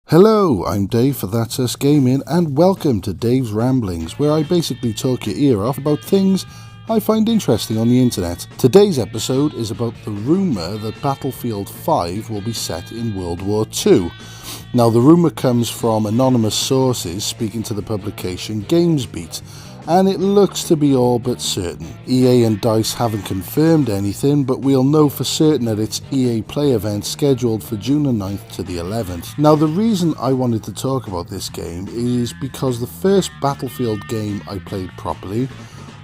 Hello, I'm Dave for That's Us Gaming, and welcome to Dave's Ramblings, where I basically talk your ear off about things I find interesting on the internet. Today's episode is about the rumour that Battlefield 5 will be set in World War II. Now, the rumour comes from anonymous sources speaking to the publication GamesBeat, and it looks to be all but certain. EA and DICE haven't confirmed anything, but we'll know for certain that it's EA Play event scheduled for June the 9th to the 11th. Now, the reason I wanted to talk about this game is because the first Battlefield game I played properly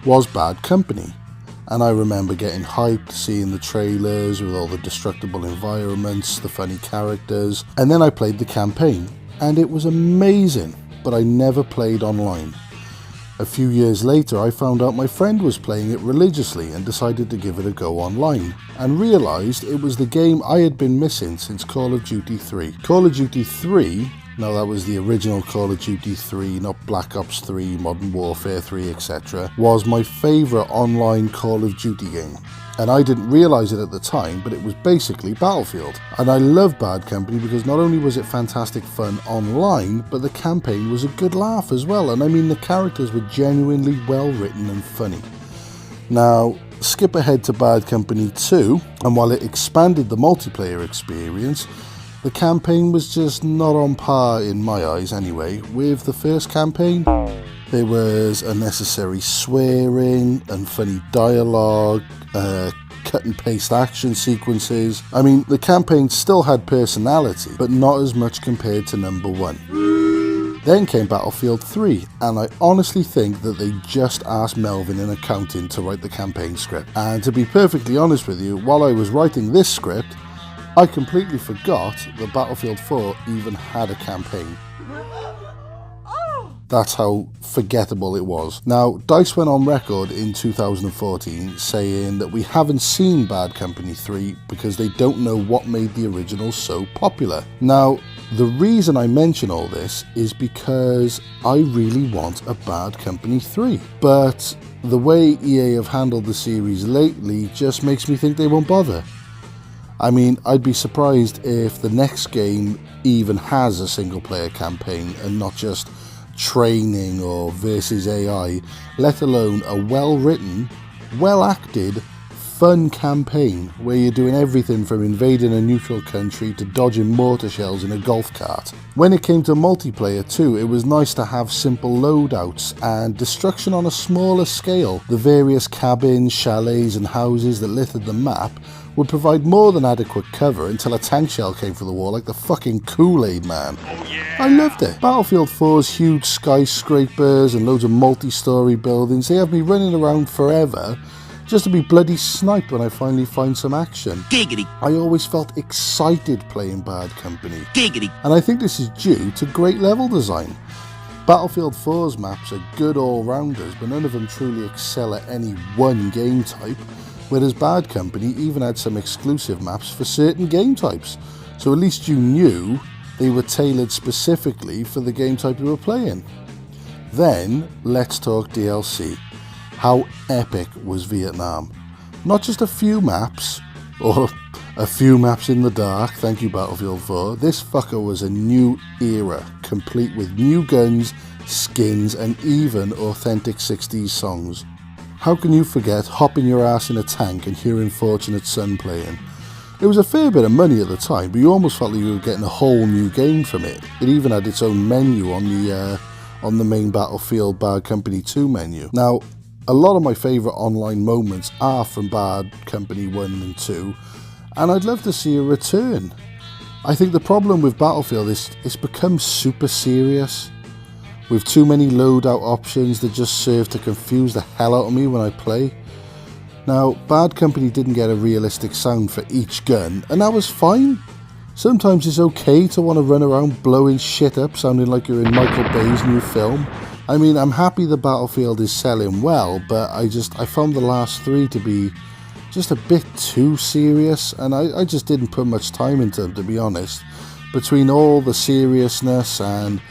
was Bad Company. And I remember getting hyped, seeing the trailers with all the destructible environments, the funny characters, and then I played the campaign, and it was amazing, but I never played online. A few years later, I found out my friend was playing it religiously and decided to give it a go online, and realised it was the game I had been missing since Call of Duty 3. Call of Duty 3, now that was the original Call of Duty 3, not Black Ops 3, Modern Warfare 3, etc., was my favourite online Call of Duty game. And I didn't realise it at the time, but it was basically Battlefield. And I love Bad Company because not only was it fantastic fun online, but the campaign was a good laugh as well. And I mean, the characters were genuinely well written and funny. Now, skip ahead to Bad Company 2, and while it expanded the multiplayer experience, the campaign was just not on par, in my eyes anyway, with the first campaign. There was unnecessary swearing and funny dialogue, cut and paste action sequences. I mean, the campaign still had personality, but not as much compared to number 1. Then came Battlefield 3, and I honestly think that they just asked Melvin in accounting to write the campaign script. And to be perfectly honest with you, while I was writing this script, I completely forgot that Battlefield 4 even had a campaign. That's how forgettable it was. Now, DICE went on record in 2014 saying that we haven't seen Bad Company 3 because they don't know what made the original so popular. Now, the reason I mention all this is because I really want a Bad Company 3. But the way EA have handled the series lately just makes me think they won't bother. I mean, I'd be surprised if the next game even has a single player campaign and not just training or versus AI, let alone a well-written, well-acted, fun campaign where you're doing everything from invading a neutral country to dodging mortar shells in a golf cart. When it came to multiplayer too, it was nice to have simple loadouts and destruction on a smaller scale. The various cabins, chalets and houses that littered the map would provide more than adequate cover until a tank shell came through the wall like the fucking Kool-Aid man. Oh, yeah. I loved it. Battlefield 4's huge skyscrapers and loads of multi-storey buildings, they have me running around forever just to be bloody sniped when I finally find some action. Giggity. I always felt excited playing Bad Company. Giggity. And I think this is due to great level design. Battlefield 4's maps are good all-rounders, but none of them truly excel at any one game type, whereas Bad Company even had some exclusive maps for certain game types, so at least you knew they were tailored specifically for the game type you were playing. Then, let's talk DLC. How epic was Vietnam? Not just a few maps, or a few maps in the dark, thank you Battlefield 4, this fucker was a new era, complete with new guns, skins, and even authentic 60s songs. How can you forget hopping your ass in a tank and hearing Fortunate Son playing? It was a fair bit of money at the time, but you almost felt like you were getting a whole new game from it. It even had its own menu on the main Battlefield Bad Company 2 menu. Now, a lot of my favourite online moments are from Bad Company 1 and 2, and I'd love to see a return. I think the problem with Battlefield is it's become super serious, with too many loadout options that just serve to confuse the hell out of me when I play. Now, Bad Company didn't get a realistic sound for each gun, and that was fine. Sometimes it's okay to want to run around blowing shit up sounding like you're in Michael Bay's new film. I mean, I'm happy the Battlefield is selling well, but I found the last 3 to be just a bit too serious, and I just didn't put much time into them, to be honest. Between all the seriousness and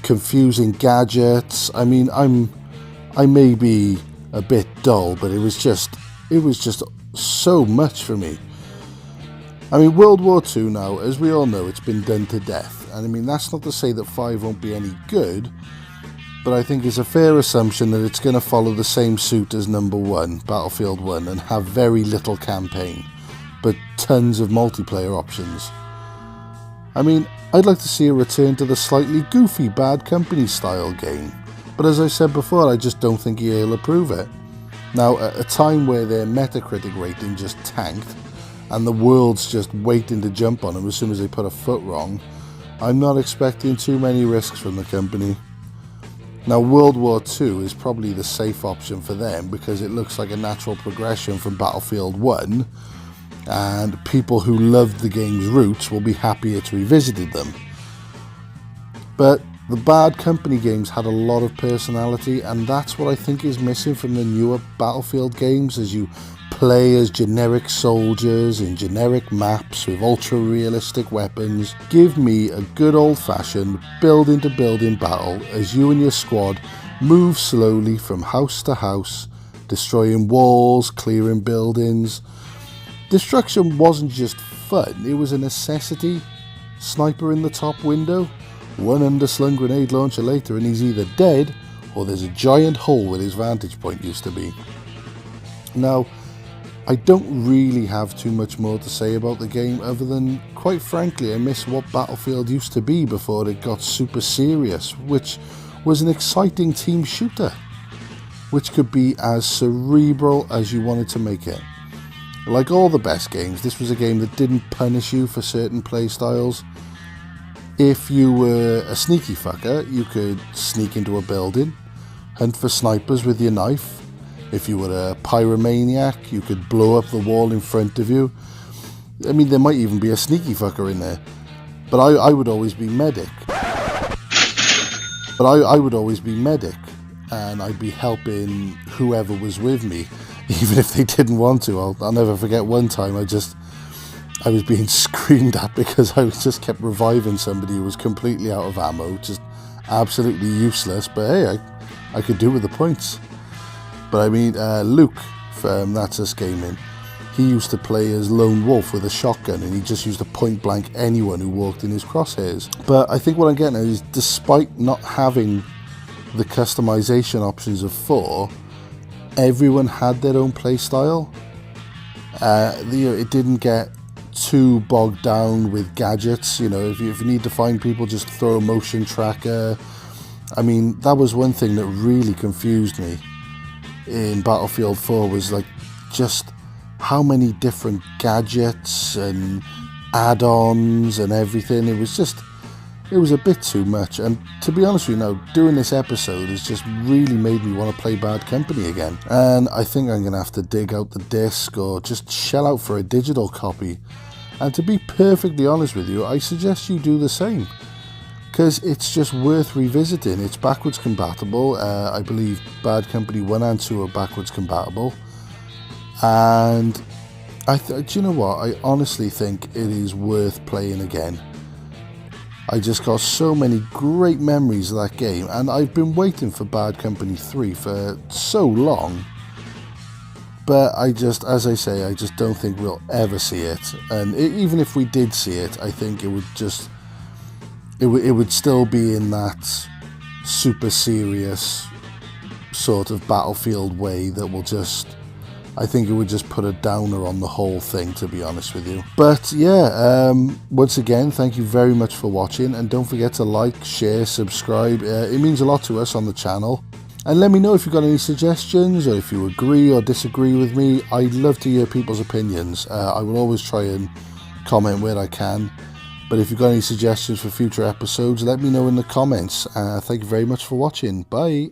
confusing gadgets, I mean, I may be a bit dull, but it was just so much for me. I mean, World War II now, as we all know, it's been done to death, And I mean, that's not to say that 5 won't be any good, but I think it's a fair assumption that it's going to follow the same suit as number 1, Battlefield 1, and have very little campaign, but tons of multiplayer options. I mean, I'd like to see a return to the slightly goofy Bad Company style game, but as I said before, I just don't think EA will approve it. Now, at a time where their Metacritic rating just tanked, and the world's just waiting to jump on them as soon as they put a foot wrong, I'm not expecting too many risks from the company. Now, World War II is probably the safe option for them because it looks like a natural progression from Battlefield 1, and people who loved the game's roots will be happy it's revisited them. But the Bad Company games had a lot of personality, and that's what I think is missing from the newer Battlefield games, as you play as generic soldiers in generic maps with ultra-realistic weapons. Give me a good old-fashioned building-to-building battle as you and your squad move slowly from house to house, destroying walls, clearing buildings. Destruction wasn't just fun, it was a necessity. Sniper in the top window, one underslung grenade launcher later and he's either dead or there's a giant hole where his vantage point used to be. Now, I don't really have too much more to say about the game other than, quite frankly, I miss what Battlefield used to be before it got super serious, which was an exciting team shooter, which could be as cerebral as you wanted to make it. Like all the best games, this was a game that didn't punish you for certain playstyles. If you were a sneaky fucker, you could sneak into a building, hunt for snipers with your knife. If you were a pyromaniac, you could blow up the wall in front of you. I mean, there might even be a sneaky fucker in there. But I would always be medic. I would always be medic, and I'd be helping whoever was with me, even if they didn't want to. I'll never forget one time I was being screamed at because I just kept reviving somebody who was completely out of ammo, just absolutely useless. But hey, I could do with the points. But I mean, Luke from That's Us Gaming, he used to play as Lone Wolf with a shotgun, and he just used to point blank anyone who walked in his crosshairs. But I think what I'm getting at is, despite not having the customization options of 4, everyone had their own play style. It didn't get too bogged down with gadgets. You know, if you need to find people, just throw a motion tracker. I mean, that was one thing that really confused me in Battlefield 4, was like just how many different gadgets and add-ons and everything. It was a bit too much, and to be honest with you, now doing this episode has just really made me want to play Bad Company again, and I think I'm gonna have to dig out the disc or just shell out for a digital copy. And to be perfectly honest with you, I suggest you do the same, because it's just worth revisiting. It's backwards compatible. I believe Bad Company 1 and 2 are backwards compatible. And do you know what? I honestly think it is worth playing again. I just got so many great memories of that game, and I've been waiting for Bad Company 3 for so long. But as I say, I just don't think we'll ever see it. And even if we did see it, I think it would just... It would still be in that super serious sort of Battlefield way that will just... I think it would just put a downer on the whole thing, to be honest with you. But yeah, once again, thank you very much for watching. And don't forget to like, share, subscribe. It means a lot to us on the channel. And let me know if you've got any suggestions, or if you agree or disagree with me. I'd love to hear people's opinions. I will always try and comment where I can. But if you've got any suggestions for future episodes, let me know in the comments. Thank you very much for watching. Bye.